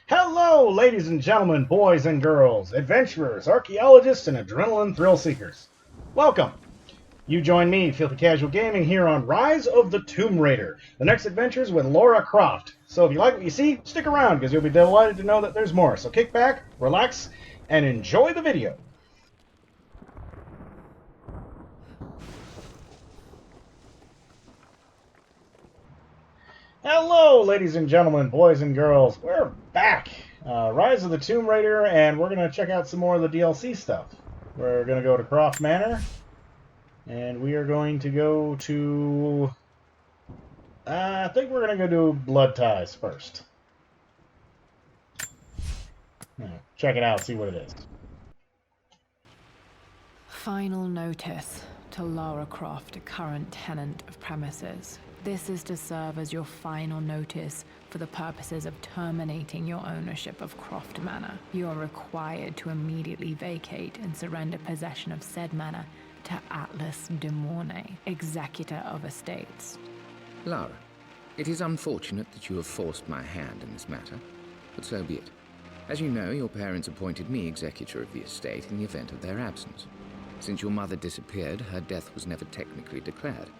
Hello, ladies and gentlemen, boys and girls, adventurers, archaeologists, and adrenaline thrill seekers. Welcome. You join me, Filthy Casual Gaming, here on Rise of the Tomb Raider, the next adventures with Lara Croft. So if you like what you see, stick around, because you'll be delighted to know that there's more. So kick back, relax, and enjoy the video. Hello, ladies and gentlemen, boys and girls. We're back. Rise of the Tomb Raider, and we're going to check out some more of the DLC stuff. We're going to go to Croft Manor, and we are going to go to... I think we're going to go do Blood Ties first. Check it out, see what it is. Final notice to Lara Croft, a current tenant of premises. This is to serve as your final notice for the purposes of terminating your ownership of Croft Manor. You are required to immediately vacate and surrender possession of said manor to Atlas de Mornay, executor of estates. Lara, it is unfortunate that you have forced my hand in this matter, but so be it. As you know, your parents appointed me executor of the estate in the event of their absence. Since your mother disappeared, her death was never technically declared.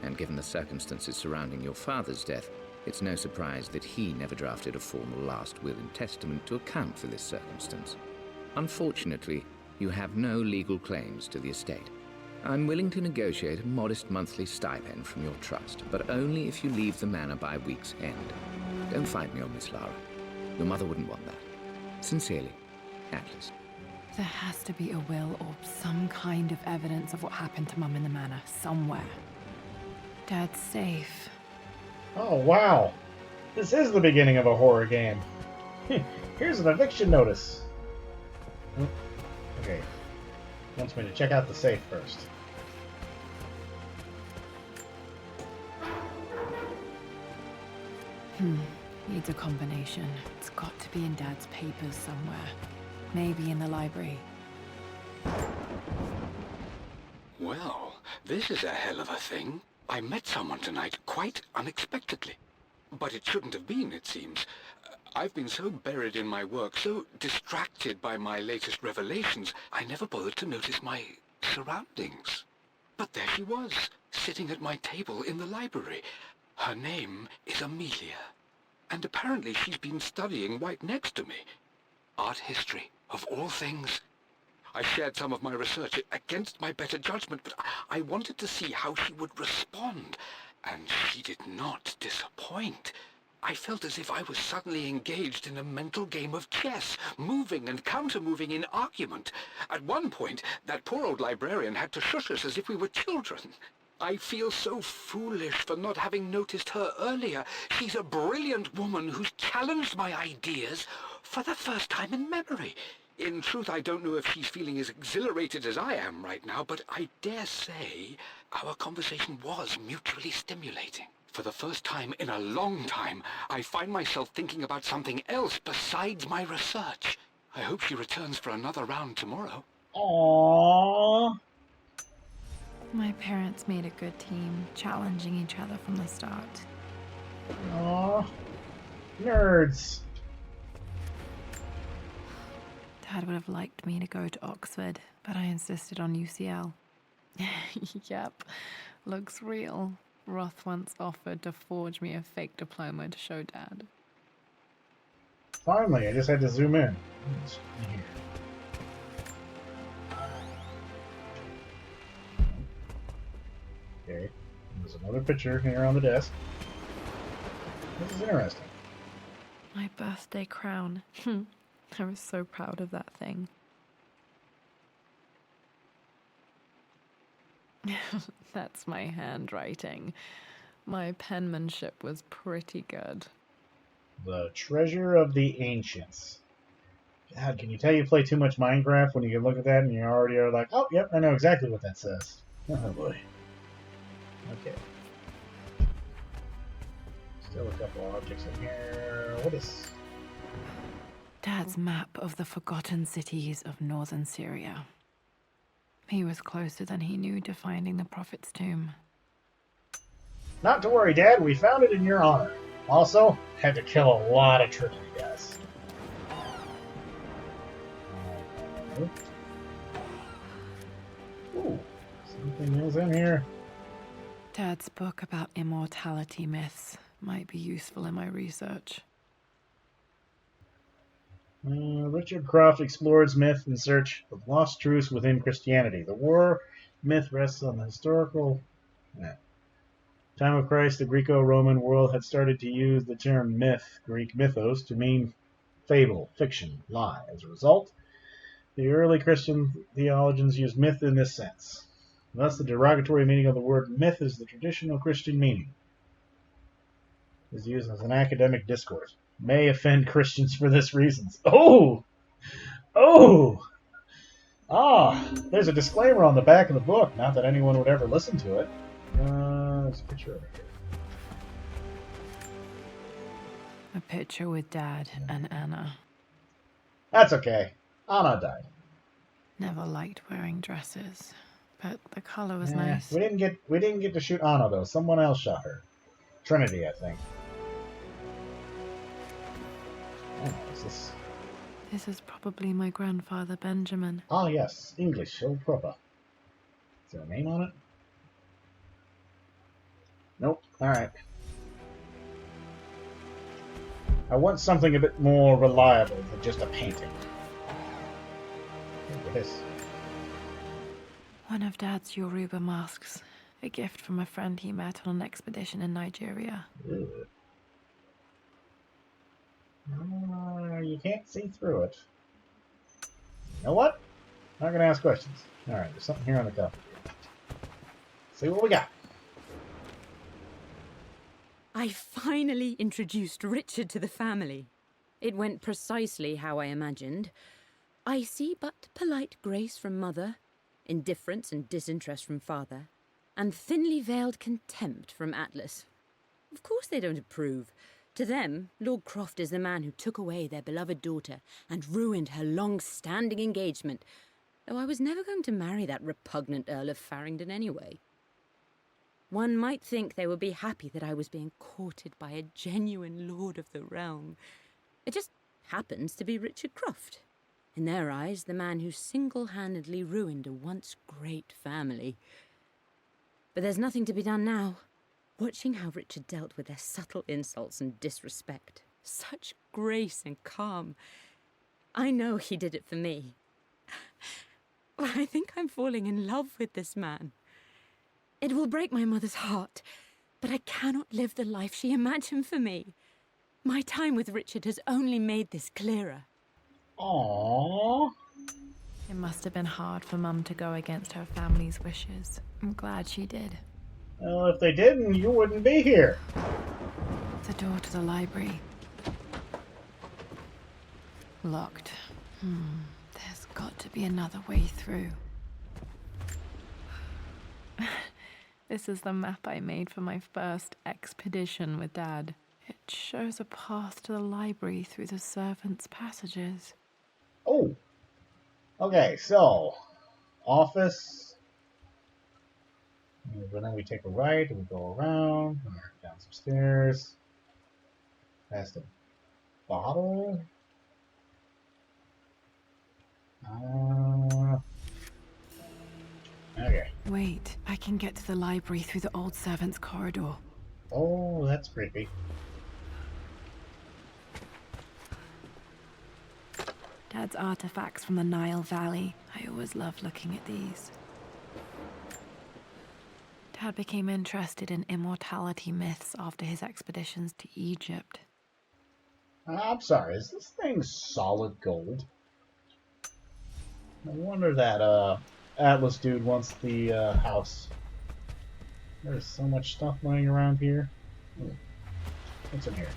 And given the circumstances surrounding your father's death, it's no surprise that he never drafted a formal last will and testament to account for this circumstance. Unfortunately, you have no legal claims to the estate. I'm willing to negotiate a modest monthly stipend from your trust, but only if you leave the manor by week's end. Don't fight me on this, Lara. Your mother wouldn't want that. Sincerely, Atlas. There has to be a will or some kind of evidence of what happened to Mum in the manor somewhere. Dad's safe. Oh, wow. This is the beginning of a horror game. Here's an eviction notice. Okay. Wants me to check out the safe first. Needs a combination. It's got to be in Dad's papers somewhere. Maybe in the library. Well, this is a hell of a thing. I met someone tonight quite unexpectedly. But it shouldn't have been, it seems. I've been so buried in my work, so distracted by my latest revelations, I never bothered to notice my surroundings. But there she was, sitting at my table in the library. Her name is Amelia. And apparently she's been studying right next to me. Art history, of all things. I shared some of my research against my better judgment, but I wanted to see how she would respond, and she did not disappoint. I felt as if I was suddenly engaged in a mental game of chess, moving and counter-moving in argument. At one point, that poor old librarian had to shush us as if we were children. I feel so foolish for not having noticed her earlier. She's a brilliant woman who's challenged my ideas for the first time in memory. In truth, I don't know if she's feeling as exhilarated as I am right now, but I dare say our conversation was mutually stimulating. For the first time in a long time, I find myself thinking about something else besides my research. I hope she returns for another round tomorrow. Aww. My parents made a good team, challenging each other from the start. Aww. Nerds. Dad would have liked me to go to Oxford, but I insisted on UCL. Yep, looks real. Roth once offered to forge me a fake diploma to show Dad. Finally, I just had to zoom in. Okay, there's another picture here on the desk. This is interesting. My birthday crown. I was so proud of that thing. That's my handwriting. My penmanship was pretty good. The Treasure of the Ancients. God, can you tell you play too much Minecraft when you can look at that and you already are like, oh, yep, I know exactly what that says. Oh, boy. Okay. Still a couple objects in here. What is... Dad's map of the forgotten cities of northern Syria. He was closer than he knew to finding the Prophet's tomb. Not to worry, Dad. We found it in your honor. Also, had to kill a lot of Trinity guys. Nope. Ooh, something else in here. Dad's book about immortality myths might be useful in my research. Richard Croft explores myth in search of lost truths within Christianity. The war myth rests on the historical time of Christ. The Greco-Roman world had started to use the term myth, Greek mythos, to mean fable, fiction, lie. As a result, the early Christian theologians used myth in this sense. Thus, the derogatory meaning of the word myth is the traditional Christian meaning. It is used as an academic discourse. May offend Christians for this reason. Oh! Oh! Ah! There's a disclaimer on the back of the book. Not that anyone would ever listen to it. There's a picture of it here. A picture with Dad and Anna. That's okay. Anna died. Never liked wearing dresses, but the color was nice. We didn't get to shoot Anna though. Someone else shot her. Trinity, I think. Oh, what's this? This is probably my grandfather Benjamin. Ah, yes, English, so proper. Is there a name on it? Nope. All right. I want something a bit more reliable than just a painting. Look at this. One of Dad's Yoruba masks. A gift from a friend he met on an expedition in Nigeria. Ugh. You can't see through it. You know what? I'm not going to ask questions. All right, there's something here on the cover. See what we got. I finally introduced Richard to the family. It went precisely how I imagined. I see but polite grace from mother, indifference and disinterest from father, and thinly veiled contempt from Atlas. Of course they don't approve. To them, Lord Croft is the man who took away their beloved daughter and ruined her long-standing engagement, though I was never going to marry that repugnant Earl of Farringdon anyway. One might think they would be happy that I was being courted by a genuine lord of the realm. It just happens to be Richard Croft. In their eyes, the man who single-handedly ruined a once great family. But there's nothing to be done now. Watching how Richard dealt with their subtle insults and disrespect. Such grace and calm. I know he did it for me. I think I'm falling in love with this man. It will break my mother's heart, but I cannot live the life she imagined for me. My time with Richard has only made this clearer. Aww. It must have been hard for Mum to go against her family's wishes. I'm glad she did. Well, if they didn't, you wouldn't be here. The door to the library. Locked. There's got to be another way through. This is the map I made for my first expedition with Dad. It shows a path to the library through the servants' passages. Oh. Okay, so office. But then we take a right and we go around, down some stairs, past the bottle. Okay. Wait, I can get to the library through the old servants' corridor. Oh, that's creepy. Dad's artifacts from the Nile Valley. I always loved looking at these. Dad became interested in immortality myths after his expeditions to Egypt. I'm sorry, is this thing solid gold? No wonder that Atlas dude wants the house. There's so much stuff lying around here. Ooh. What's in here?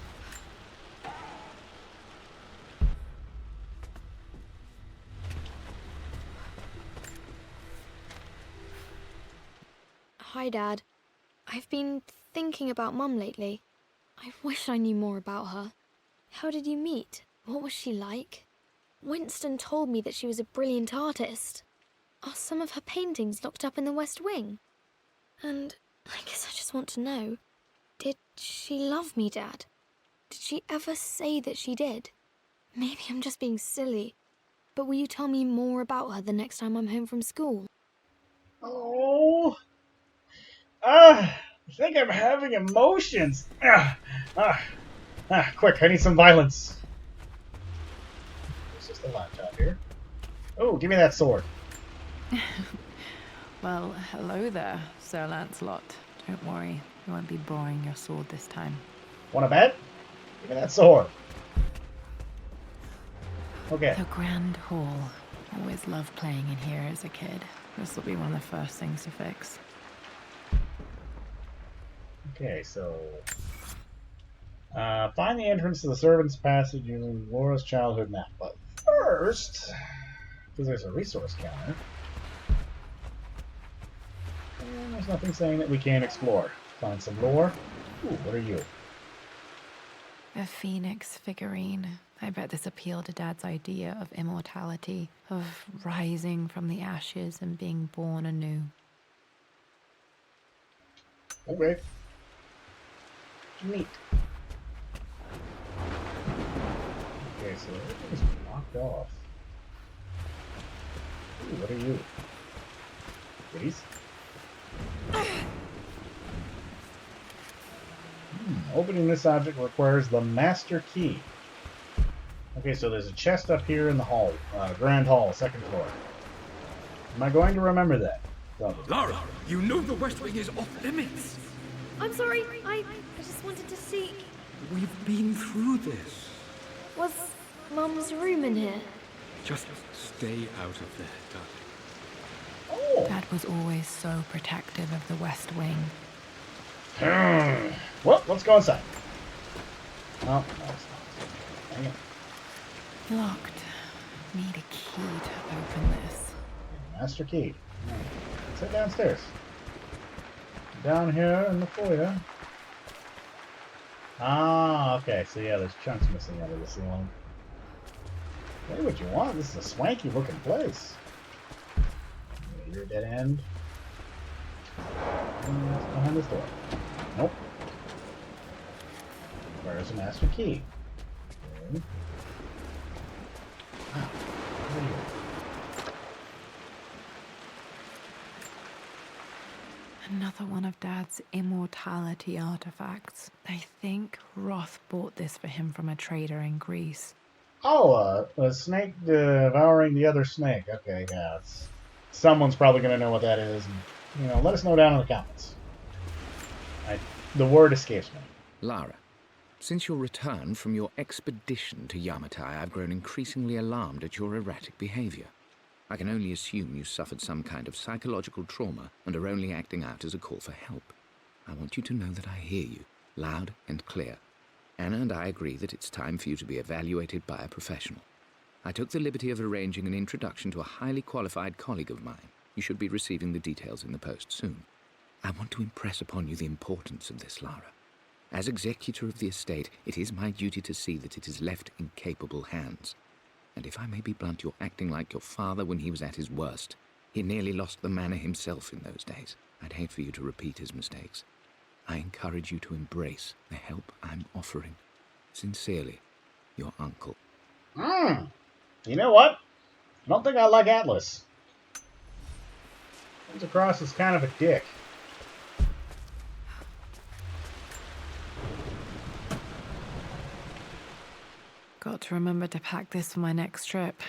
Hi, Dad. I've been thinking about Mum lately. I wish I knew more about her. How did you meet? What was she like? Winston told me that she was a brilliant artist. Are some of her paintings locked up in the West Wing? And I guess I just want to know, did she love me, Dad? Did she ever say that she did? Maybe I'm just being silly. But will you tell me more about her the next time I'm home from school? Oh, I think I'm having emotions. Quick, I need some violence. It's just a laptop here. Oh, give me that sword. Well, hello there, Sir Lancelot. Don't worry, you won't be borrowing your sword this time. Want to bet? Give me that sword. Okay. The Grand Hall. Always loved playing in here as a kid. This will be one of the first things to fix. Okay, so find the entrance to the servants' passage using Laura's childhood map. But first, because there's a resource counter, and there's nothing saying that we can't explore. Find some lore. Ooh, what are you? A phoenix figurine. I bet this appealed to Dad's idea of immortality, of rising from the ashes and being born anew. Okay. Neat. Okay, so everything's blocked off. Ooh, what are you? Please? Opening this object requires the master key. Okay, so there's a chest up here in the hall, Grand Hall, second floor. Am I going to remember that? Probably. Lara, you know the West Wing is off limits. I'm sorry, I just wanted to see. We've been through this. Was Mum's room in here? Just stay out of there, darling. Oh! Dad was always so protective of the West Wing. Well, let's go inside. Oh, no, it's not. Dang it. Locked. Need a key to open this. Master key. Right. Let's head downstairs. Down here in the foyer. Ah, okay. So yeah, there's chunks missing out of the ceiling. Say what you want. This is a swanky looking place. Your dead end. And it's behind this door. Nope. Where's the master key? Okay. Wow. What are you? Another one of Dad's immortality artifacts. I think Roth bought this for him from a trader in Greece. Oh, a snake devouring the other snake. Okay, yeah. Someone's probably going to know what that is. And, let us know down in the comments. The word escapes me. Lara, since your return from your expedition to Yamatai, I've grown increasingly alarmed at your erratic behavior. I can only assume you suffered some kind of psychological trauma and are only acting out as a call for help. I want you to know that I hear you, loud and clear. Anna and I agree that it's time for you to be evaluated by a professional. I took the liberty of arranging an introduction to a highly qualified colleague of mine. You should be receiving the details in the post soon. I want to impress upon you the importance of this, Lara. As executor of the estate, it is my duty to see that it is left in capable hands. And if I may be blunt, you're acting like your father when he was at his worst. He nearly lost the manor himself in those days. I'd hate for you to repeat his mistakes. I encourage you to embrace the help I'm offering. Sincerely, your uncle. You know what? I don't think I like Atlas. Comes across as kind of a dick. Got to remember to pack this for my next trip.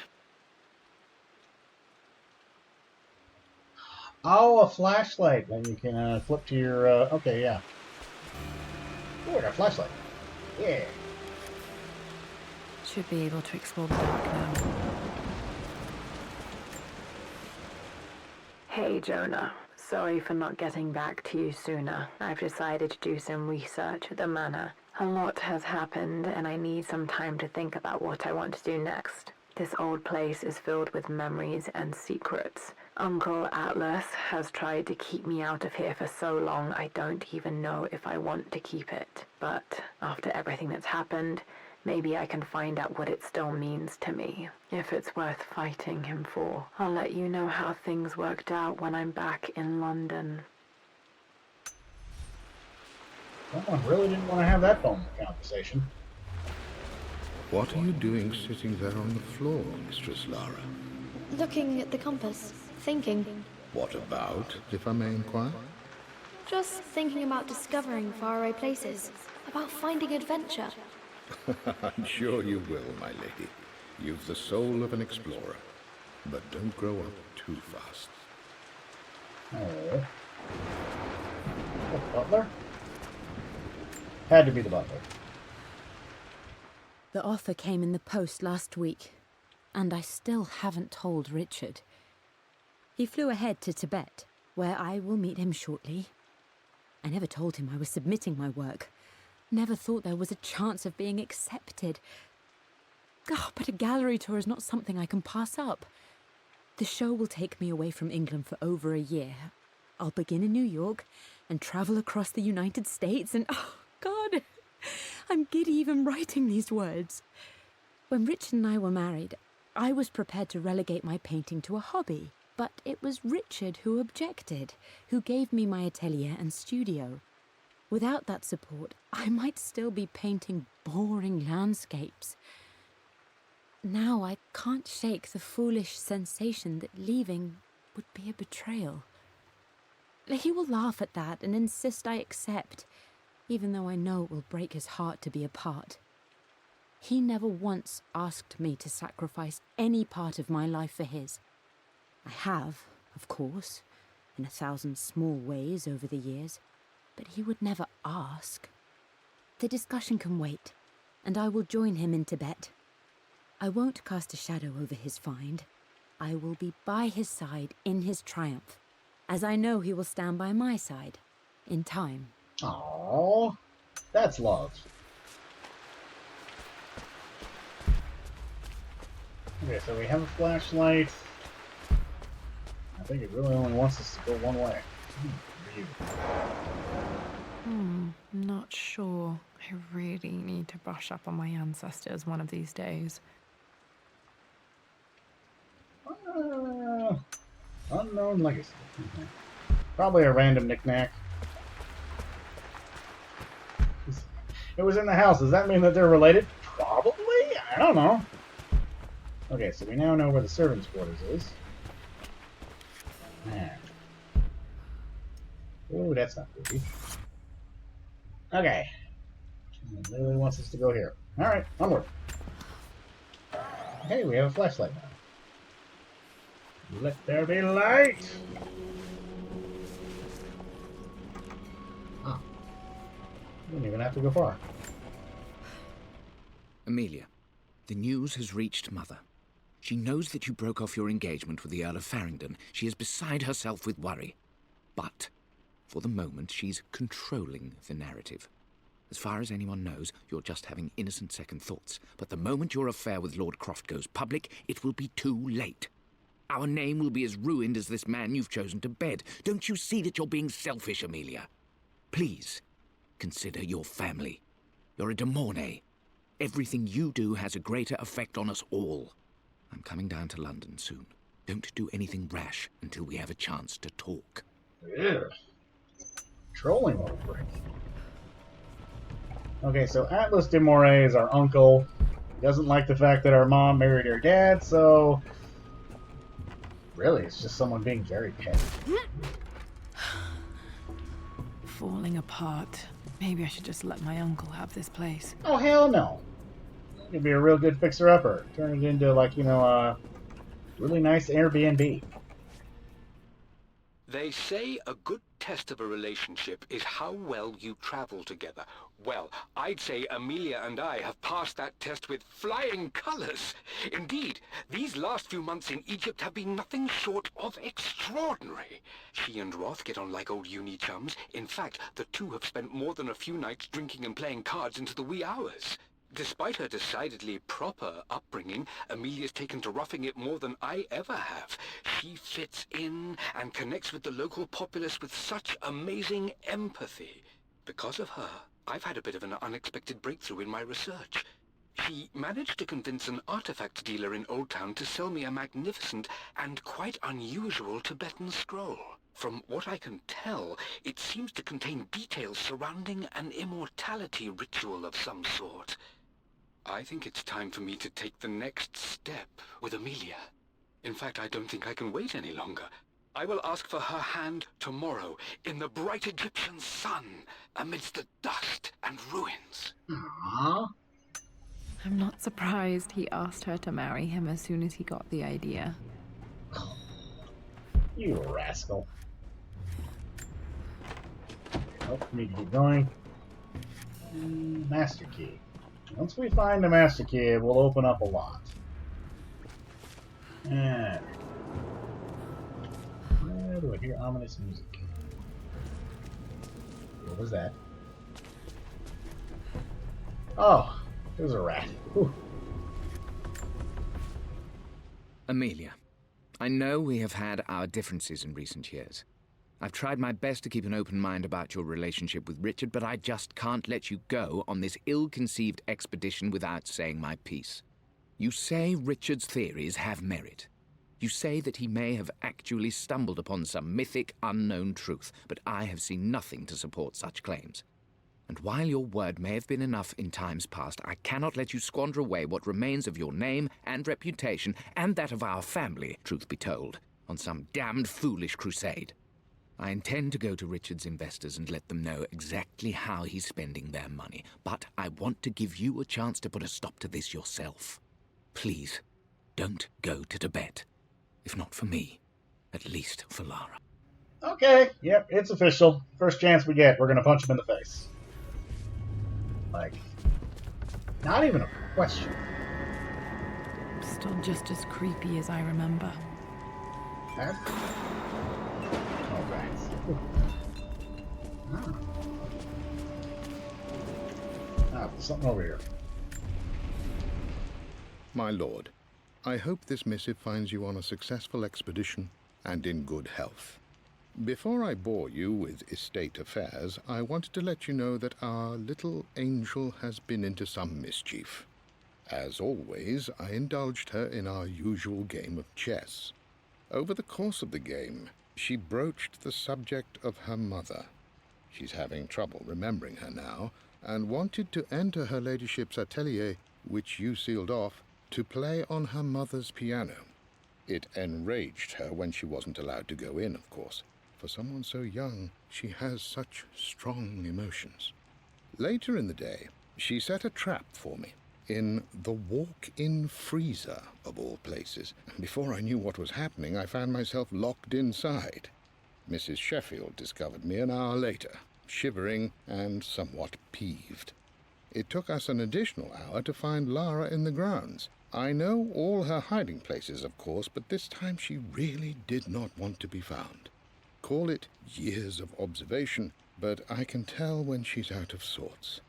Oh, a flashlight. Then you can flip to your... okay, yeah. Oh, I got a flashlight. Yeah. Should be able to explore the dark now. Hey, Jonah. Sorry for not getting back to you sooner. I've decided to do some research at the manor. A lot has happened, and I need some time to think about what I want to do next. This old place is filled with memories and secrets. Uncle Atlas has tried to keep me out of here for so long, I don't even know if I want to keep it. But after everything that's happened, maybe I can find out what it still means to me. If it's worth fighting him for. I'll let you know how things worked out when I'm back in London. Someone really didn't want to have that phone conversation. What are you doing sitting there on the floor, Mistress Lara? Looking at the compass, thinking. What about, if I may inquire? Just thinking about discovering faraway places, about finding adventure. I'm sure you will, my lady. You've the soul of an explorer. But don't grow up too fast. Oh. The butler? Had to be the butler. The offer came in the post last week, and I still haven't told Richard. He flew ahead to Tibet, where I will meet him shortly. I never told him I was submitting my work. Never thought there was a chance of being accepted. Oh, but a gallery tour is not something I can pass up. The show will take me away from England for over a year. I'll begin in New York and travel across the United States and, oh, God, I'm giddy even writing these words. When Richard and I were married, I was prepared to relegate my painting to a hobby, but it was Richard who objected, who gave me my atelier and studio. Without that support, I might still be painting boring landscapes. Now I can't shake the foolish sensation that leaving would be a betrayal. He will laugh at that and insist I accept, even though I know it will break his heart to be apart. He never once asked me to sacrifice any part of my life for his. I have, of course, in 1,000 small ways over the years, but he would never ask. The discussion can wait, and I will join him in Tibet. I won't cast a shadow over his find. I will be by his side in his triumph, as I know he will stand by my side, in time. Aww, that's love. Okay, so we have a flashlight. I think it really only wants us to go one way. Not sure. I really need to brush up on my ancestors one of these days. Unknown legacy. Okay. Probably a random knickknack. It was in the house. Does that mean that they're related? Probably? I don't know. Okay, so we now know where the servants' quarters is. Man. Ooh, that's not creepy. Okay. It really wants us to go here. Alright, onward. Hey, we have a flashlight now. Let there be light! Ah. You don't even have to go far. Amelia, the news has reached Mother. She knows that you broke off your engagement with the Earl of Farringdon. She is beside herself with worry. But, for the moment, she's controlling the narrative. As far as anyone knows, you're just having innocent second thoughts. But the moment your affair with Lord Croft goes public, it will be too late. Our name will be as ruined as this man you've chosen to bed. Don't you see that you're being selfish, Amelia? Please, consider your family. You're a de Mornay. Everything you do has a greater effect on us all. I'm coming down to London soon. Don't do anything rash until we have a chance to talk. Ugh. Trolling little prick. Okay, so Atlas de Mornay is our uncle. He doesn't like the fact that our mom married her dad, so... Really, it's just someone being very petty. Falling apart. Maybe I should just let my uncle have this place. Oh, hell no. You'd be a real good fixer-upper. Turn it into, like, you know, a really nice Airbnb. They say a good test of a relationship is how well you travel together. Well, I'd say Amelia and I have passed that test with flying colors. Indeed, these last few months in Egypt have been nothing short of extraordinary. She and Roth get on like old uni chums. In fact, the two have spent more than a few nights drinking and playing cards into the wee hours. Despite her decidedly proper upbringing, Amelia's taken to roughing it more than I ever have. She fits in and connects with the local populace with such amazing empathy. Because of her, I've had a bit of an unexpected breakthrough in my research. She managed to convince an artifact dealer in Old Town to sell me a magnificent and quite unusual Tibetan scroll. From what I can tell, it seems to contain details surrounding an immortality ritual of some sort. I think it's time for me to take the next step with Amelia. In fact, I don't think I can wait any longer. I will ask for her hand tomorrow in the bright Egyptian sun amidst the dust and ruins. Aww. I'm not surprised he asked her to marry him as soon as he got the idea. You rascal. Help me to get going. Master key. Once we find the master key, it will open up a lot. And where do I hear ominous music? What was that? Oh, it was a rat. Whew. Amelia, I know we have had our differences in recent years. I've tried my best to keep an open mind about your relationship with Richard, but I just can't let you go on this ill-conceived expedition without saying my piece. You say Richard's theories have merit. You say that he may have actually stumbled upon some mythic, unknown truth, but I have seen nothing to support such claims. And while your word may have been enough in times past, I cannot let you squander away what remains of your name and reputation, and that of our family, truth be told, on some damned foolish crusade. I intend to go to Richard's investors and let them know exactly how he's spending their money, but I want to give you a chance to put a stop to this yourself. Please, don't go to Tibet. If not for me, at least for Lara. Okay, yep, it's official. First chance we get, we're gonna punch him in the face. Like, not even a question. Still just as creepy as I remember. Huh? Oh, rats. There's something over here. My lord, I hope this missive finds you on a successful expedition and in good health. Before I bore you with estate affairs, I wanted to let you know that our little angel has been into some mischief. As always, I indulged her in our usual game of chess. Over the course of the game, she broached the subject of her mother. She's having trouble remembering her now, and wanted to enter her ladyship's atelier, which you sealed off, to play on her mother's piano. It enraged her when she wasn't allowed to go in, of course. For someone so young, she has such strong emotions. Later in the day, she set a trap for me in the walk-in freezer, of all places. Before I knew what was happening, I found myself locked inside. Mrs. Sheffield discovered me an hour later, shivering and somewhat peeved. It took us an additional hour to find Lara in the grounds. I know all her hiding places, of course, but this time she really did not want to be found. Call it years of observation, but I can tell when she's out of sorts.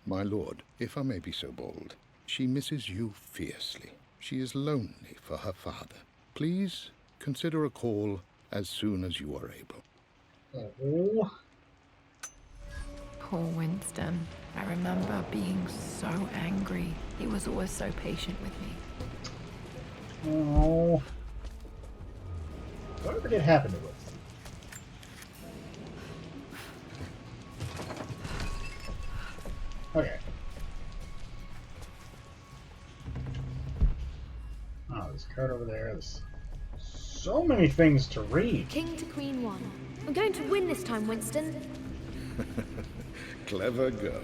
My lord, if I may be so bold, she misses you fiercely. She is lonely for her father. Please consider a call as soon as you are able. Oh. Poor Winston. I remember being so angry. He was always so patient with me. Oh. Whatever did happen to us? Okay. Oh, there's a card over there. There's so many things to read. King to Queen 1. I'm going to win this time, Winston. Clever girl.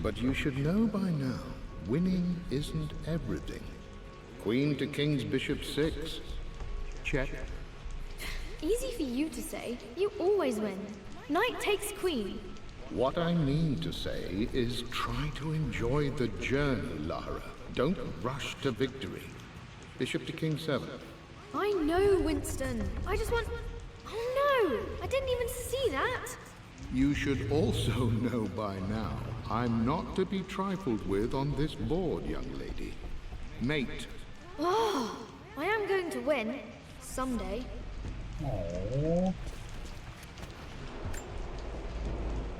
But you should know by now, winning isn't everything. Queen to King's Bishop 6. Check. Easy for you to say. You always win. Knight takes queen. What I mean to say is try to enjoy the journey, Lara. Don't rush to victory. Bishop to King 7. I know, Winston. I just want... Oh no! I didn't even see that! You should also know by now, I'm not to be trifled with on this board, young lady. Mate. Oh, I am going to win. Someday. Oh.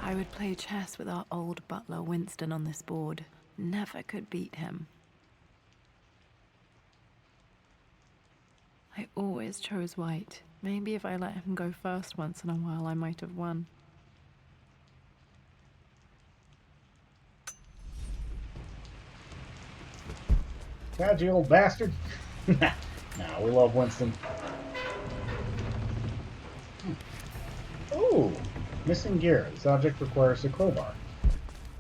I would play chess with our old butler Winston on this board. Never could beat him. I always chose white. Maybe if I let him go first once in a while, I might have won. God, you old bastard. Nah, we love Winston. Ooh, missing gear. This object requires a crowbar.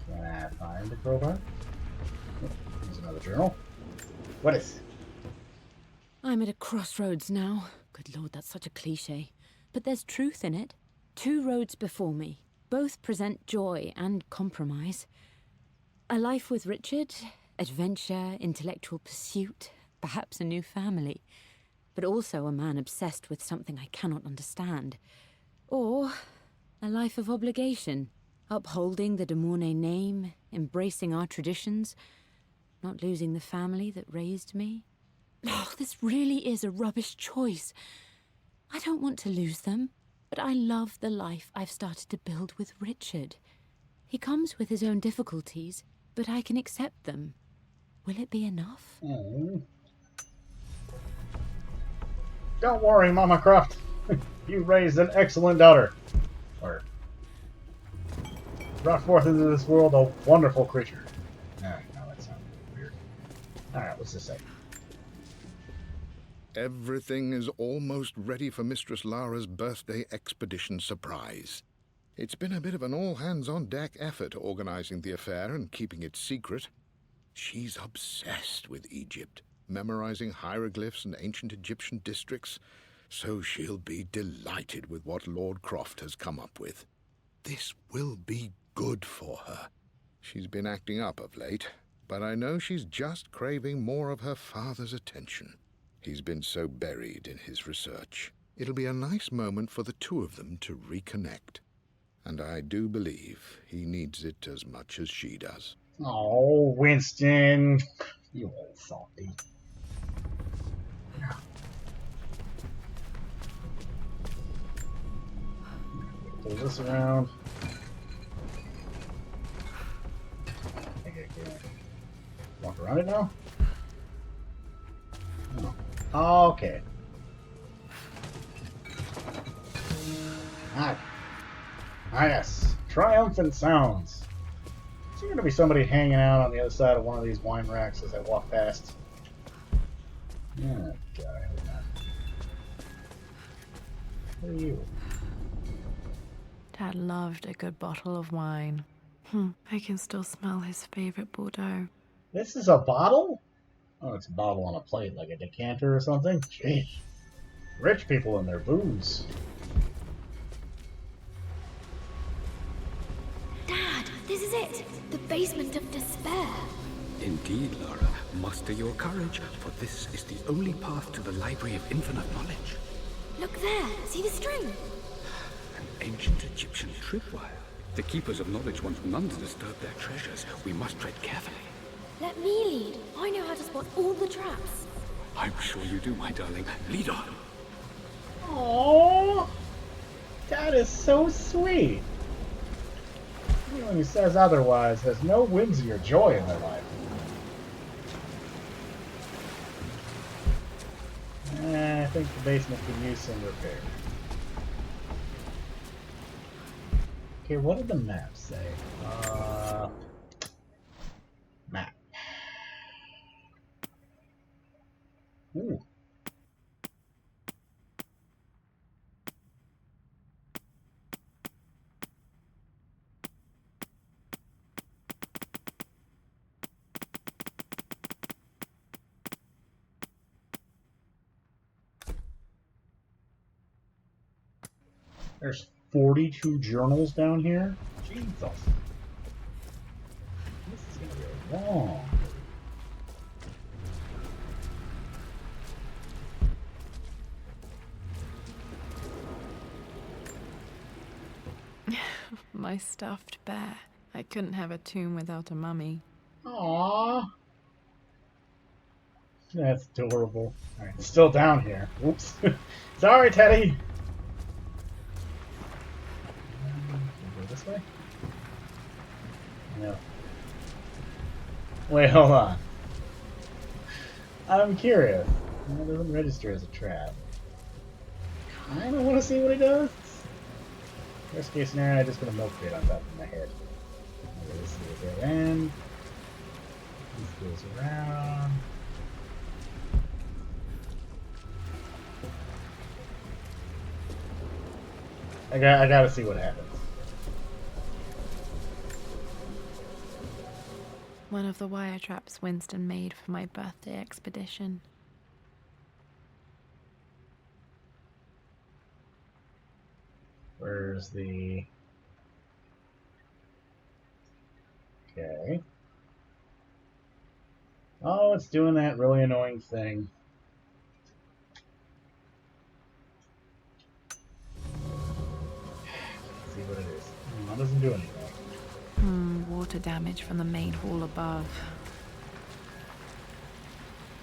Can I find the crowbar? Oh, there's another journal. What is? I'm at a crossroads now. Good lord, that's such a cliche. But there's truth in it. 2 roads before me. Both present joy and compromise. A life with Richard, adventure, intellectual pursuit, perhaps a new family. But also a man obsessed with something I cannot understand. Or a life of obligation, upholding the de Mornay name, embracing our traditions, not losing the family that raised me. Oh, this really is a rubbish choice. I don't want to lose them, but I love the life I've started to build with Richard. He comes with his own difficulties, but I can accept them. Will it be enough? Oh. Don't worry, Mama Croft. You raised an excellent daughter. Or brought forth into this world a wonderful creature. No, that sounds weird. Alright, what's this say? Everything is almost ready for Mistress Lara's birthday expedition surprise. It's been a bit of an all-hands-on-deck effort organizing the affair and keeping it secret. She's obsessed with Egypt, memorizing hieroglyphs and ancient Egyptian districts, so she'll be delighted with what Lord Croft has come up with. This will be good for her. She's been acting up of late, but I know she's just craving more of her father's attention. He's been so buried in his research. It'll be a nice moment for the 2 of them to reconnect. And I do believe he needs it as much as she does. Oh, Winston. You old salty. Pull this around. I can walk around it now? No. Okay. Ah, yes. Triumphant sounds. Is there going to be somebody hanging out on the other side of one of these wine racks as I walk past? Oh, God, I hope not. Who are you? Dad loved a good bottle of wine. I can still smell his favorite Bordeaux. This is a bottle? Oh, it's a bottle on a plate, like a decanter or something? Jeez. Rich people and their booze. Dad, this is it. The basement of despair. Indeed, Lara. Muster your courage, for this is the only path to the Library of Infinite Knowledge. Look there. See the string? An ancient Egyptian tripwire. The Keepers of Knowledge want none to disturb their treasures. We must tread carefully. Let me lead. I know how to spot all the traps. I'm sure you do, my darling. Lead on. Aww. That is so sweet. Anyone who says otherwise has no whimsy or joy in their life. I think the basement could use some repair. Okay, what did the map say? Map. Ooh. There's 42 journals down here? Jesus. This is going to be long. My stuffed bear. I couldn't have a tomb without a mummy. Aww. That's adorable. Alright, it's still down here. Whoops. Sorry, Teddy. Go this way? No. Wait, hold on. I'm curious. That doesn't register as a trap. I don't want to see what it does. Worst case scenario, I just put a milk crate on top of my head. Okay, this is the dead end. This goes around. I gotta see what happens. One of the wire traps Winston made for my birthday expedition. Where's the... Okay. Oh, it's doing that really annoying thing. Let's see what it is. That doesn't do anything. Water damage from the main hall above.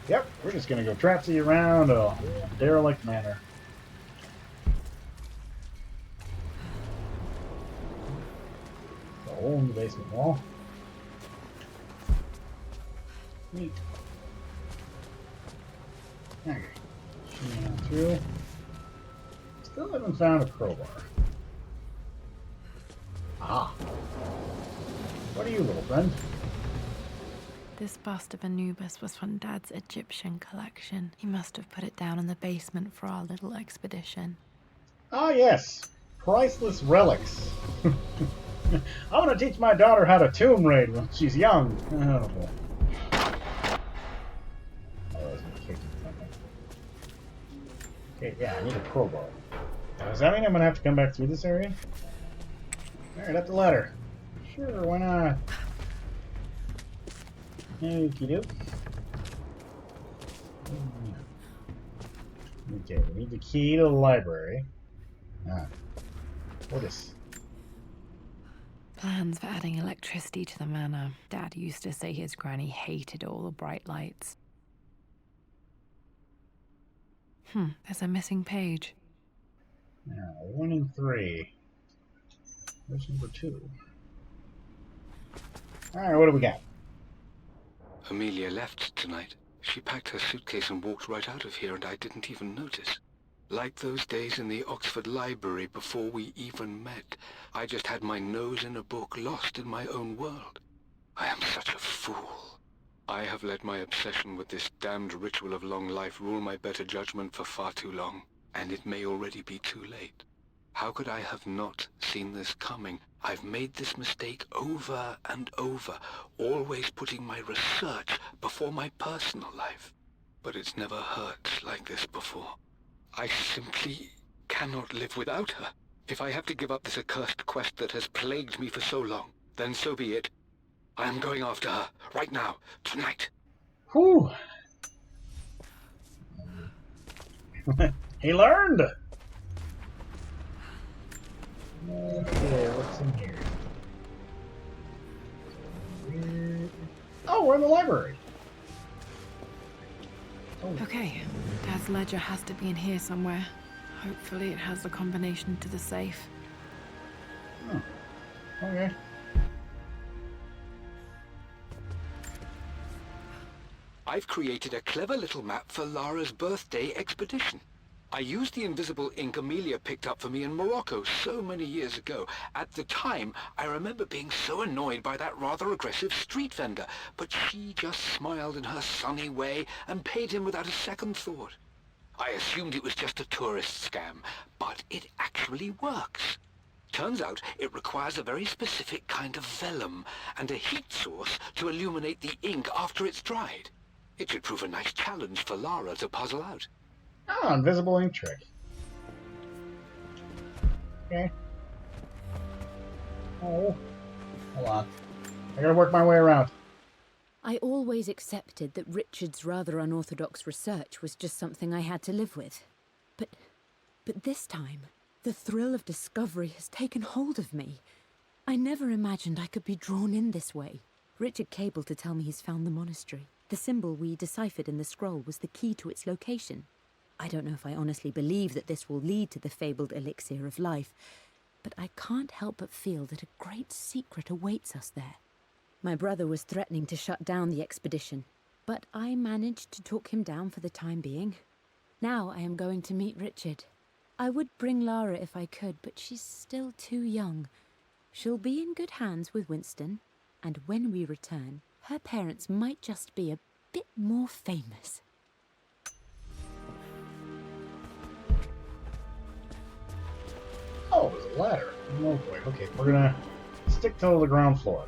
Yep, we're just gonna go trapsy around a derelict manner. A hole in the basement wall. Neat. Okay. Shimmy on through. Still haven't found a crowbar. Ah. What are you, little friend? This bust of Anubis was from Dad's Egyptian collection. He must have put it down in the basement for our little expedition. Ah, yes. Priceless relics. I want to teach my daughter how to tomb raid when she's young. Oh, boy. Okay, yeah, I need a crowbar. Now, does that mean I'm going to have to come back through this area? Alright, up the ladder. Sure, why not? Okie doke. Okay, we need the key to the library. Ah. What is... Plans for adding electricity to the manor. Dad used to say his granny hated all the bright lights. There's a missing page. Now, 1 and 3. Where's number 2? Alright, what do we got? Amelia left tonight. She packed her suitcase and walked right out of here, and I didn't even notice. Like those days in the Oxford Library before we even met, I just had my nose in a book, lost in my own world. I am such a fool. I have let my obsession with this damned ritual of long life rule my better judgment for far too long, and it may already be too late. How could I have not seen this coming? I've made this mistake over and over, always putting my research before my personal life. But it's never hurt like this before. I simply cannot live without her. If I have to give up this accursed quest that has plagued me for so long, then so be it. I am going after her, right now, tonight. Whew! He learned! Okay, what's in here? Oh, we're in the library. Oh. Okay, Dad's ledger has to be in here somewhere. Hopefully it has the combination to the safe. Oh. Okay. I've created a clever little map for Lara's birthday expedition. I used the invisible ink Amelia picked up for me in Morocco so many years ago. At the time, I remember being so annoyed by that rather aggressive street vendor, but she just smiled in her sunny way and paid him without a second thought. I assumed it was just a tourist scam, but it actually works. Turns out it requires a very specific kind of vellum and a heat source to illuminate the ink after it's dried. It should prove a nice challenge for Lara to puzzle out. Oh, invisible ink trick. Okay. Oh. Hold on. I gotta work my way around. I always accepted that Richard's rather unorthodox research was just something I had to live with. But this time, the thrill of discovery has taken hold of me. I never imagined I could be drawn in this way. Richard cabled to tell me he's found the monastery. The symbol we deciphered in the scroll was the key to its location. I don't know if I honestly believe that this will lead to the fabled elixir of life, but I can't help but feel that a great secret awaits us there. My brother was threatening to shut down the expedition, but I managed to talk him down for the time being. Now I am going to meet Richard. I would bring Lara if I could, but she's still too young. She'll be in good hands with Winston, and when we return, her parents might just be a bit more famous. Oh, there's a ladder. Oh boy. Okay, we're gonna stick to the ground floor.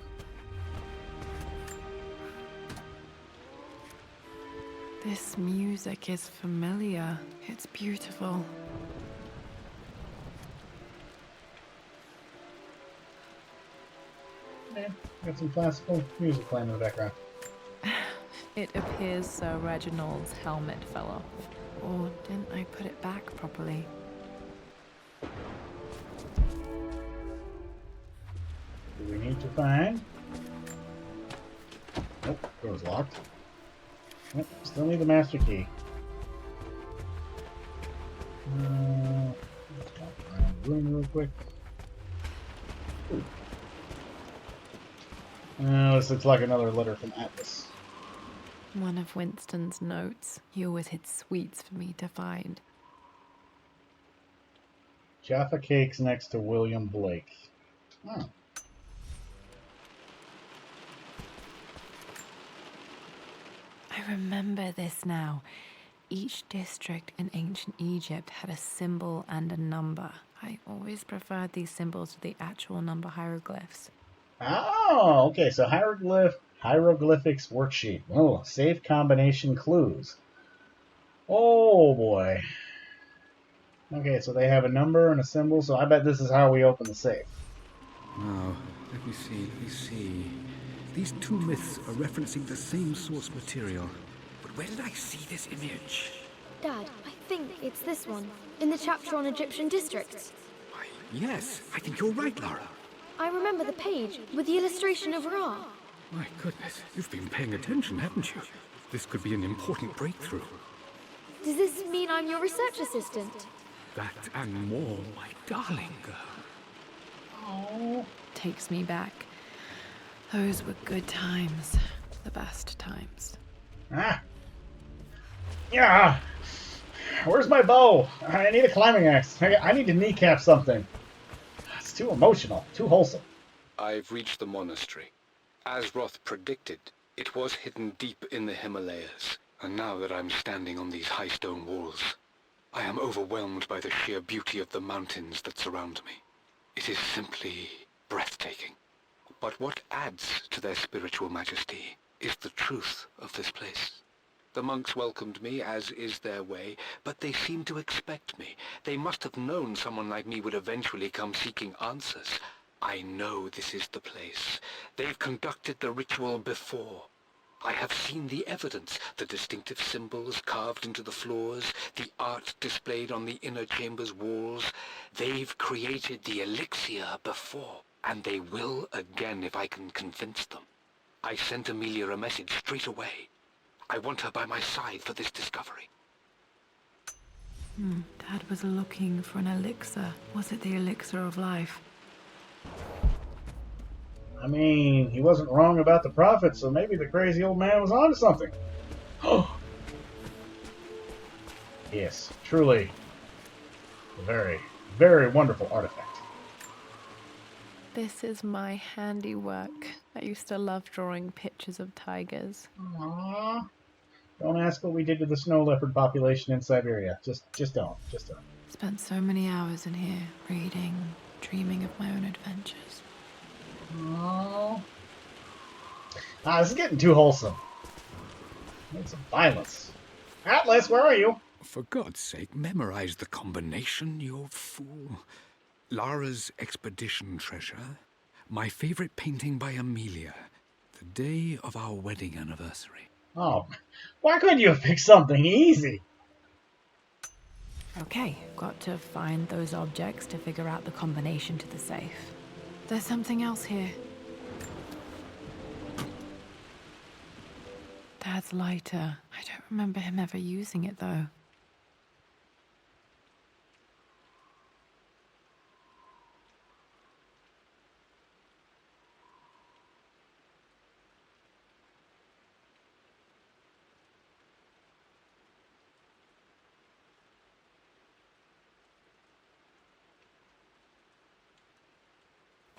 This music is familiar. It's beautiful. Yeah, got some classical music playing in the background. It appears Sir Reginald's helmet fell off. Or didn't I put it back properly? Do we need to find? Nope, door's locked. Nope, still need the master key. Let's walk around the room real quick. Ooh. This looks like another letter from Atlas. One of Winston's notes. He always hid sweets for me to find. Jaffa Cakes next to William Blake. Oh. I remember this now. Each district in ancient Egypt had a symbol and a number. I always preferred these symbols to the actual number hieroglyphs. Oh, okay, so hieroglyphics worksheet. Oh, safe combination clues. Oh boy. Okay, so they have a number and a symbol, so I bet this is how we open the safe. Now, let me see. These two myths are referencing the same source material. But where did I see this image? Dad, I think it's this one, in the chapter on Egyptian districts. Why, yes, I think you're right, Lara. I remember the page with the illustration of Ra. My goodness, you've been paying attention, haven't you? This could be an important breakthrough. Does this mean I'm your research assistant? That and more, my darling girl. Oh. Takes me back. Those were good times. The best times. Ah. Yeah. Where's my bow? I need a climbing axe. I need to kneecap something. It's too emotional, too wholesome. I've reached the monastery. As Roth predicted, it was hidden deep in the Himalayas. And now that I'm standing on these high stone walls, I am overwhelmed by the sheer beauty of the mountains that surround me. It is simply breathtaking. But what adds to their spiritual majesty is the truth of this place. The monks welcomed me, as is their way, but they seemed to expect me. They must have known someone like me would eventually come seeking answers. I know this is the place. They've conducted the ritual before. I have seen the evidence, the distinctive symbols carved into the floors, the art displayed on the inner chamber's walls. They've created the elixir before, and they will again if I can convince them. I sent Amelia a message straight away. I want her by my side for this discovery. Dad was looking for an elixir. Was it the elixir of life? I mean, he wasn't wrong about the prophet, so maybe the crazy old man was onto something. Oh. Yes, truly a very, very wonderful artifact. This is my handiwork. I used to love drawing pictures of tigers. Aww. Don't ask what we did to the snow leopard population in Siberia. Just don't. Just don't. Spent so many hours in here, reading, dreaming of my own adventures. Aww. This is getting too wholesome. Need some violence. Atlas, where are you? For God's sake, memorize the combination, you fool. Lara's expedition treasure, my favorite painting by Amelia, the day of our wedding anniversary. Oh, why couldn't you have picked something easy? Okay, got to find those objects to figure out the combination to the safe. There's something else here. Dad's lighter. I don't remember him ever using it, though.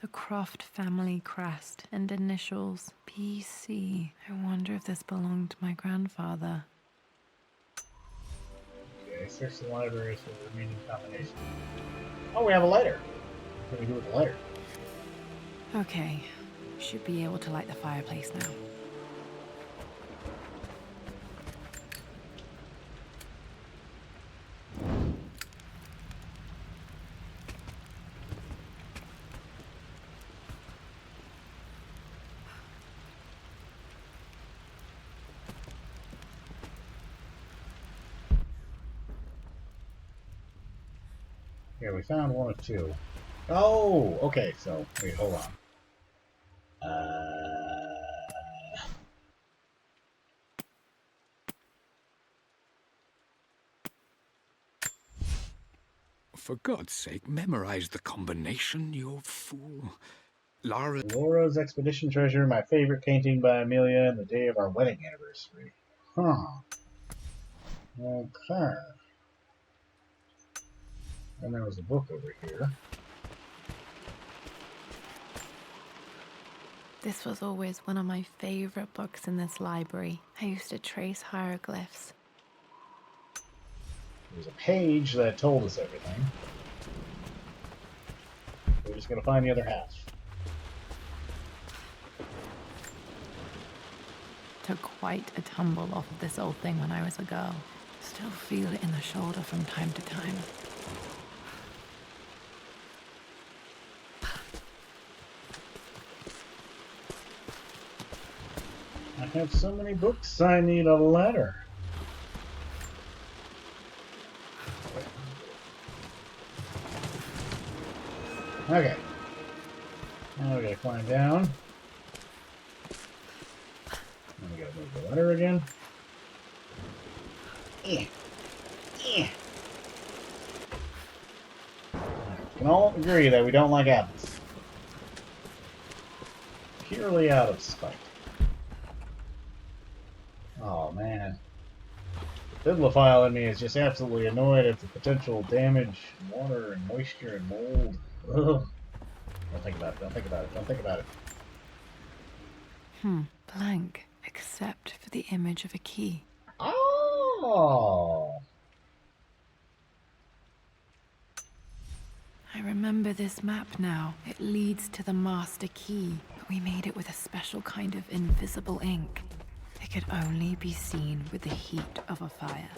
The Croft family crest and initials PC. I wonder if this belonged to my grandfather. Okay, search the libraries for the remaining combination. Oh, we have a letter. What do we do with the lighter? Okay, should be able to light the fireplace now. Here, we found one of two. Oh, okay, so, wait, hold on. For God's sake, memorize the combination, you fool. Laura's expedition treasure, my favorite painting by Amelia, and the day of our wedding anniversary. Huh. Okay. And there was a book over here. This was always one of my favorite books in this library. I used to trace hieroglyphs. There was a page that told us everything. We're just going to find the other half. Took quite a tumble off of this old thing when I was a girl. Still feel it in the shoulder from time to time. I have so many books, I need a ladder. Okay. Now we gotta climb down. Now we gotta move the ladder again. We can all agree that we don't like apples. Purely out of spite. Oh man. The bibliophile in me is just absolutely annoyed at the potential damage, water and moisture and mold. Ugh. Don't think about it, don't think about it, don't think about it. Blank, except for the image of a key. Oh! I remember this map now. It leads to the master key, but we made it with a special kind of invisible ink. It could only be seen with the heat of a fire.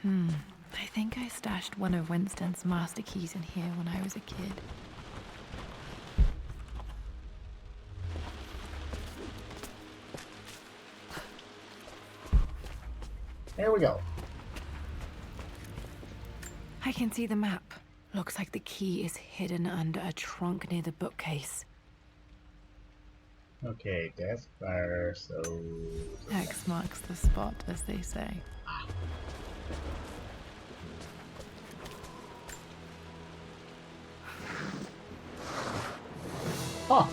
I think I stashed one of Winston's master keys in here when I was a kid. There we go. I can see the map. Looks like the key is hidden under a trunk near the bookcase. Okay, death fire, so... X marks the spot, as they say. Huh.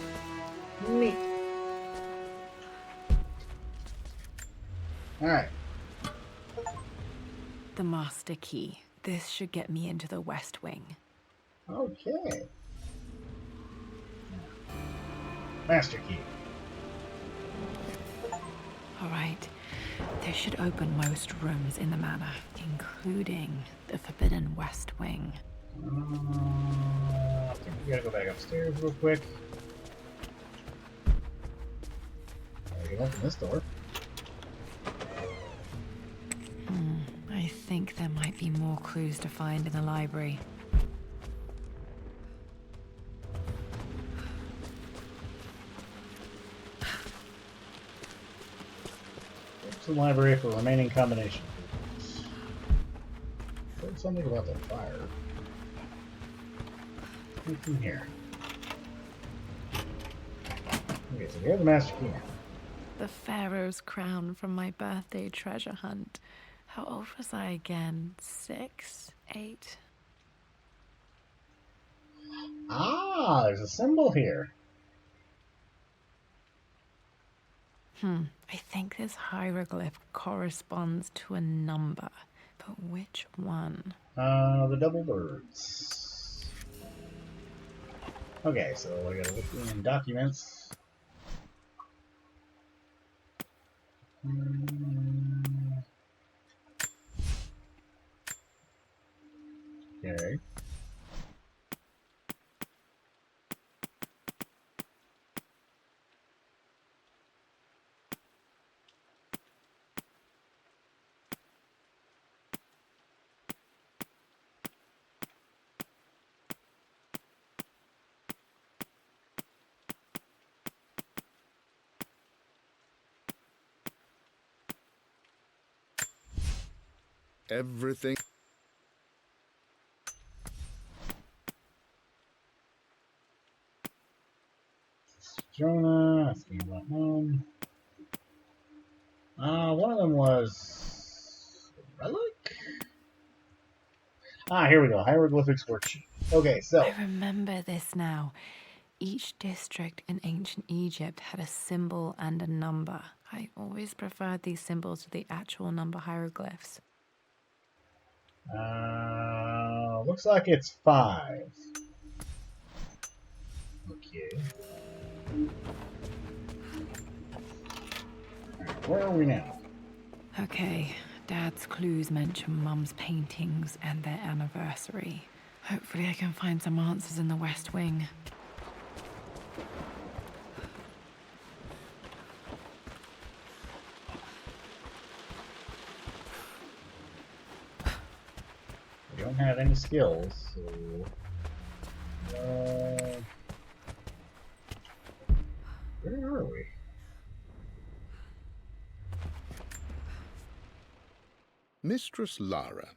Neat. Alright. The master key. This should get me into the West Wing. Okay. Master key. Alright. This should open most rooms in the manor, including the Forbidden West Wing. I think we gotta go back upstairs real quick. We can open this door. I think there might be more clues to find in the library. Search the library for remaining combination clues. Said something about the fire. What's in here? Okay, so we have the master key now. The Pharaoh's crown from my birthday treasure hunt. How old was I again? 6? 8? Ah, there's a symbol here. I think this hieroglyph corresponds to a number, but which one? The double birds. Okay, so I gotta look in documents. Okay. Everything... Jonah, asking about mom. One of them was relic. Here we go. Hieroglyphics worksheet. Okay, so I remember this now. Each district in ancient Egypt had a symbol and a number. I always preferred these symbols to the actual number hieroglyphs. looks like it's 5. Okay. Alright, where are we now? Okay, Dad's clues mention Mum's paintings and their anniversary. Hopefully I can find some answers in the West Wing. We don't have any skills, so... where are we? Mistress Lara,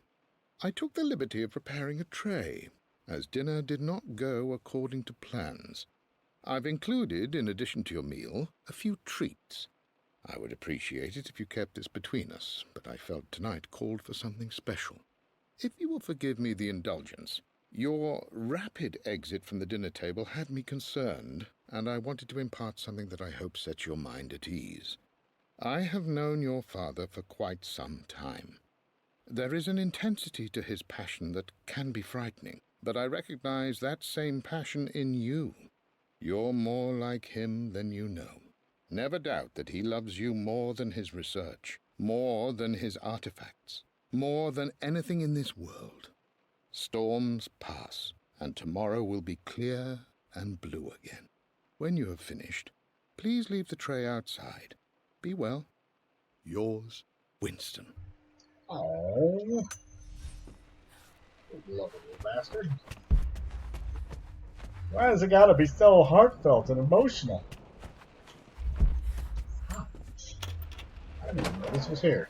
I took the liberty of preparing a tray, as dinner did not go according to plans. I've included, in addition to your meal, a few treats. I would appreciate it if you kept this between us, but I felt tonight called for something special. If you will forgive me the indulgence, your rapid exit from the dinner table had me concerned, and I wanted to impart something that I hope sets your mind at ease. I have known your father for quite some time. There is an intensity to his passion that can be frightening, but I recognize that same passion in you. You're more like him than you know. Never doubt that he loves you more than his research, more than his artifacts, more than anything in this world. Storms pass, and tomorrow will be clear and blue again. When you have finished, please leave the tray outside. Be well. Yours, Winston. Oh, lovely little bastard. Why has it got to be so heartfelt and emotional? I didn't even know this was here.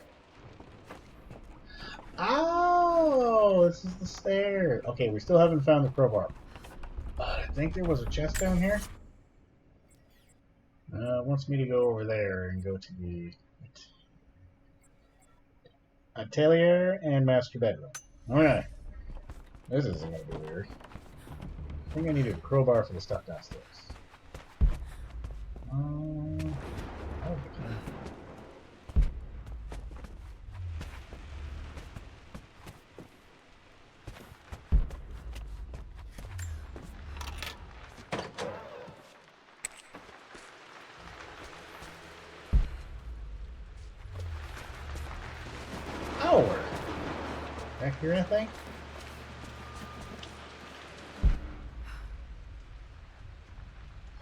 Oh, this is the stair. Okay, we still haven't found the crowbar. But I think there was a chest down here. It wants me to go over there and go to the atelier and master bedroom. Alright. This isn't going to be weird. I think I need a crowbar for the stuff downstairs. Oh, okay. Oh, back here, anything?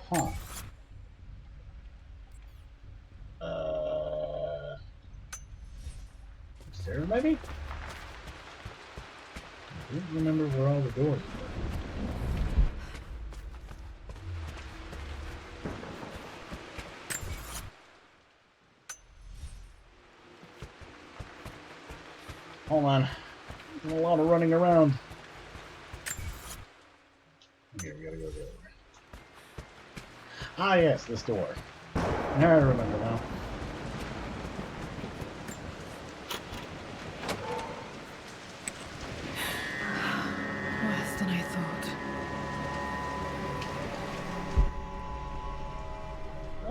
Huh. Upstairs, maybe? I don't remember where all the doors were. Hold on. There's a lot of running around. Okay, we gotta go the other way. Ah, yes, this door. I remember now. Worse than I thought.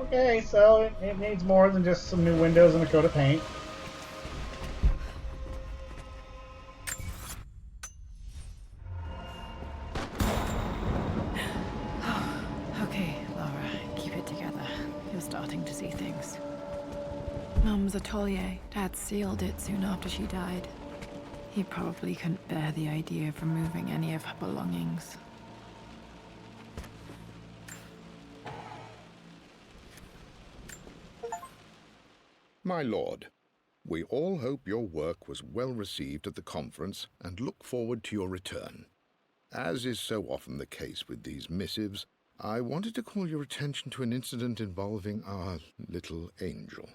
Okay, so it needs more than just some new windows and a coat of paint. Okay, Lara, keep it together. You're starting to see things. Mum's atelier. Dad sealed it soon after she died. He probably couldn't bear the idea of removing any of her belongings. My lord, we all hope your work was well received at the conference and look forward to your return. As is so often the case with these missives, I wanted to call your attention to an incident involving our little angel.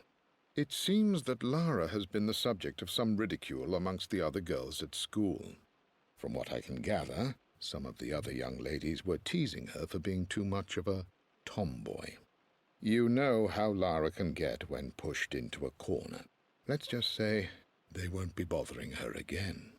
It seems that Lara has been the subject of some ridicule amongst the other girls at school. From what I can gather, some of the other young ladies were teasing her for being too much of a tomboy. You know how Lara can get when pushed into a corner. Let's just say they won't be bothering her again.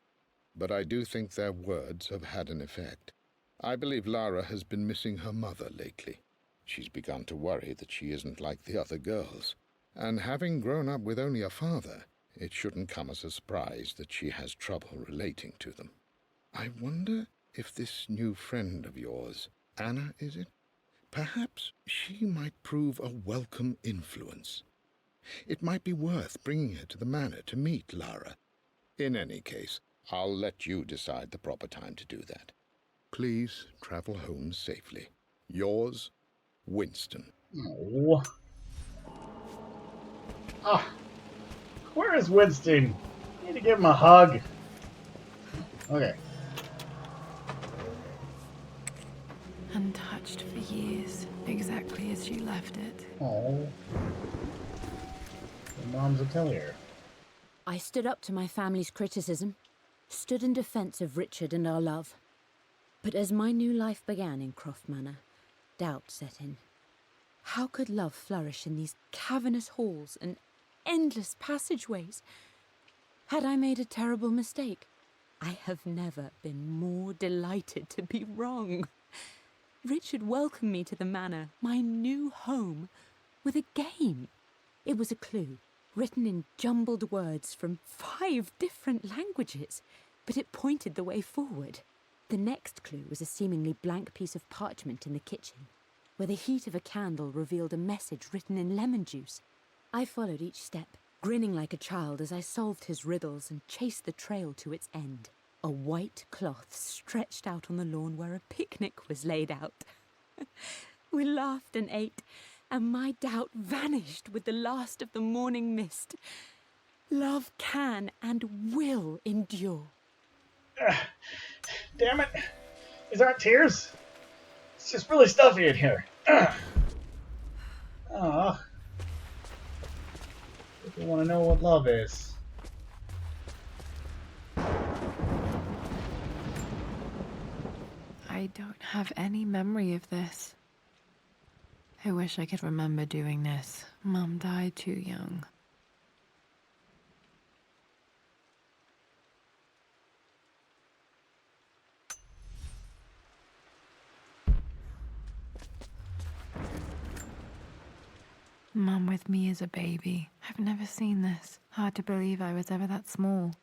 But I do think their words have had an effect. I believe Lara has been missing her mother lately. She's begun to worry that she isn't like the other girls. And having grown up with only a father, it shouldn't come as a surprise that she has trouble relating to them. I wonder if this new friend of yours, Anna, is it? Perhaps she might prove a welcome influence. It might be worth bringing her to the manor to meet Lara. In any case, I'll let you decide the proper time to do that. Please travel home safely. Yours, Winston. Oh. Ah, where is Winston? I need to give him a hug. Okay. Untouched for years, exactly as you left it. Oh. Mom's atelier. I stood up to my family's criticism, stood in defense of Richard and our love. But as my new life began in Croft Manor, doubt set in. How could love flourish in these cavernous halls and endless passageways? Had I made a terrible mistake? I have never been more delighted to be wrong. Richard welcomed me to the manor, my new home, with a game. It was a clue, written in jumbled words from 5 different languages, but it pointed the way forward. The next clue was a seemingly blank piece of parchment in the kitchen, where the heat of a candle revealed a message written in lemon juice. I followed each step, grinning like a child as I solved his riddles and chased the trail to its end. A white cloth stretched out on the lawn where a picnic was laid out. We laughed and ate, and my doubt vanished with the last of the morning mist. Love can and will endure. Damn it. These aren't tears. It's just really stuffy in here. Aw. People want to know what love is. I don't have any memory of this. I wish I could remember doing this. Mum died too young. Mum with me as a baby. I've never seen this. Hard to believe I was ever that small.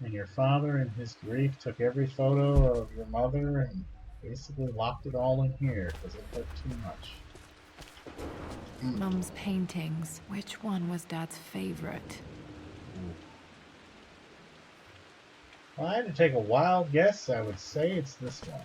And your father, in his grief, took every photo of your mother and basically locked it all in here because it hurt too much. Mum's paintings. Which one was Dad's favorite? If I had to take a wild guess, I would say it's this one.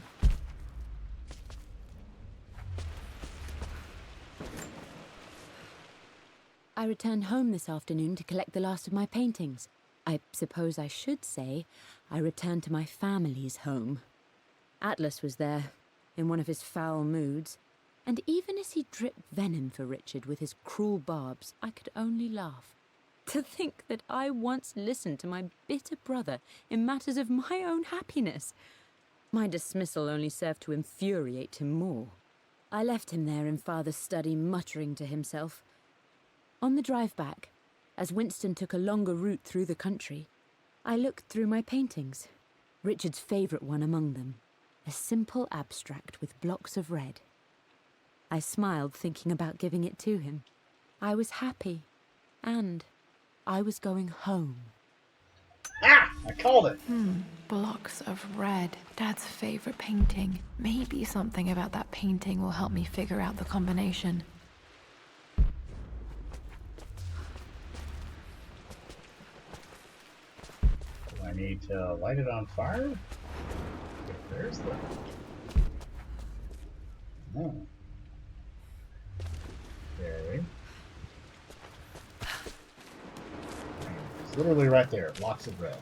I returned home this afternoon to collect the last of my paintings. I suppose I should say I returned to my family's home. Atlas was there, in one of his foul moods, and even as he dripped venom for Richard with his cruel barbs, I could only laugh. To think that I once listened to my bitter brother in matters of my own happiness. My dismissal only served to infuriate him more. I left him there in Father's study, muttering to himself. On the drive back, as Winston took a longer route through the country, I looked through my paintings, Richard's favourite one among them, a simple abstract with blocks of red. I smiled, thinking about giving it to him. I was happy, and I was going home. Ah! I called it! Blocks of red. Dad's favorite painting. Maybe something about that painting will help me figure out the combination. Do I need to light it on fire? Okay, there's the... Oh. Okay. It's literally right there, blocks of red.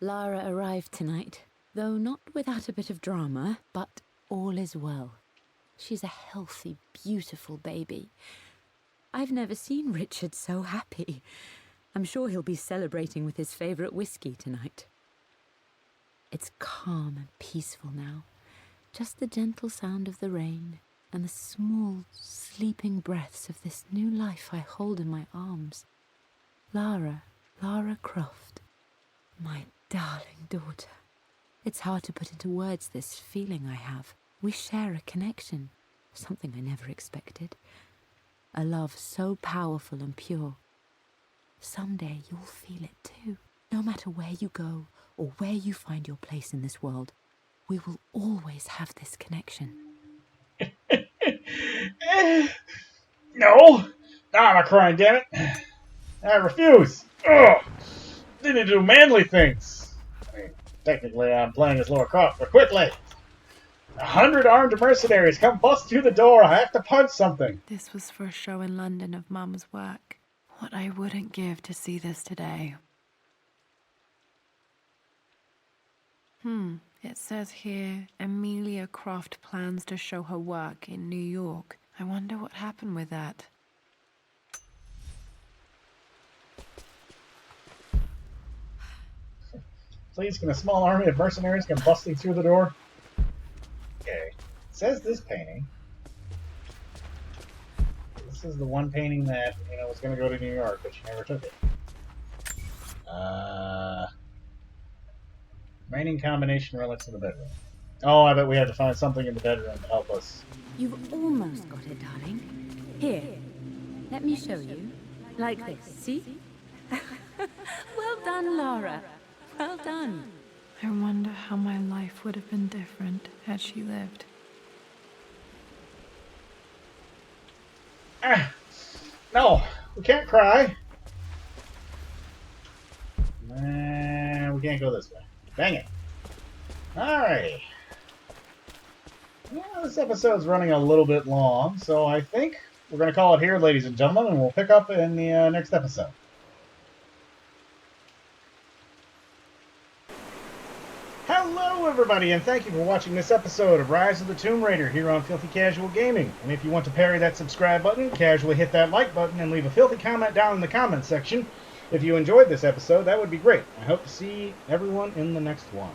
Lara arrived tonight, though not without a bit of drama, but all is well. She's a healthy, beautiful baby. I've never seen Richard so happy. I'm sure he'll be celebrating with his favorite whiskey tonight. It's calm and peaceful now. Just the gentle sound of the rain and the small, sleeping breaths of this new life I hold in my arms. Lara Croft, my darling daughter. It's hard to put into words this feeling I have. We share a connection, something I never expected. A love so powerful and pure. Someday you'll feel it too. No matter where you go or where you find your place in this world, we will always have this connection. No! I'm not crying, damn it! I refuse! Ugh! They need to do manly things! I mean, technically I'm playing as Lara Croft, but quickly! 100 armed mercenaries come bust through the door! I have to punch something! This was for a show in London of Mum's work. What I wouldn't give to see this today. It says here, Amelia Croft plans to show her work in New York. I wonder what happened with that. Please, can a small army of mercenaries come busting through the door? Okay. It says this painting. This is the one painting that, was going to go to New York, but she never took it. Remaining combination relics in the bedroom. Oh, I bet we had to find something in the bedroom to help us. You've almost got it, darling. Here, let me show you. Like this, see? Well done, Lara. Well done. I wonder how my life would have been different had she lived. No, we can't cry. We can't go this way. Dang it. Alrighty. Yeah, this episode's running a little bit long, so I think we're going to call it here, ladies and gentlemen, and we'll pick up in the next episode. Hello, everybody, and thank you for watching this episode of Rise of the Tomb Raider here on Filthy Casual Gaming. And if you want to parry that subscribe button, casually hit that like button and leave a filthy comment down in the comments section. If you enjoyed this episode, that would be great. I hope to see everyone in the next one.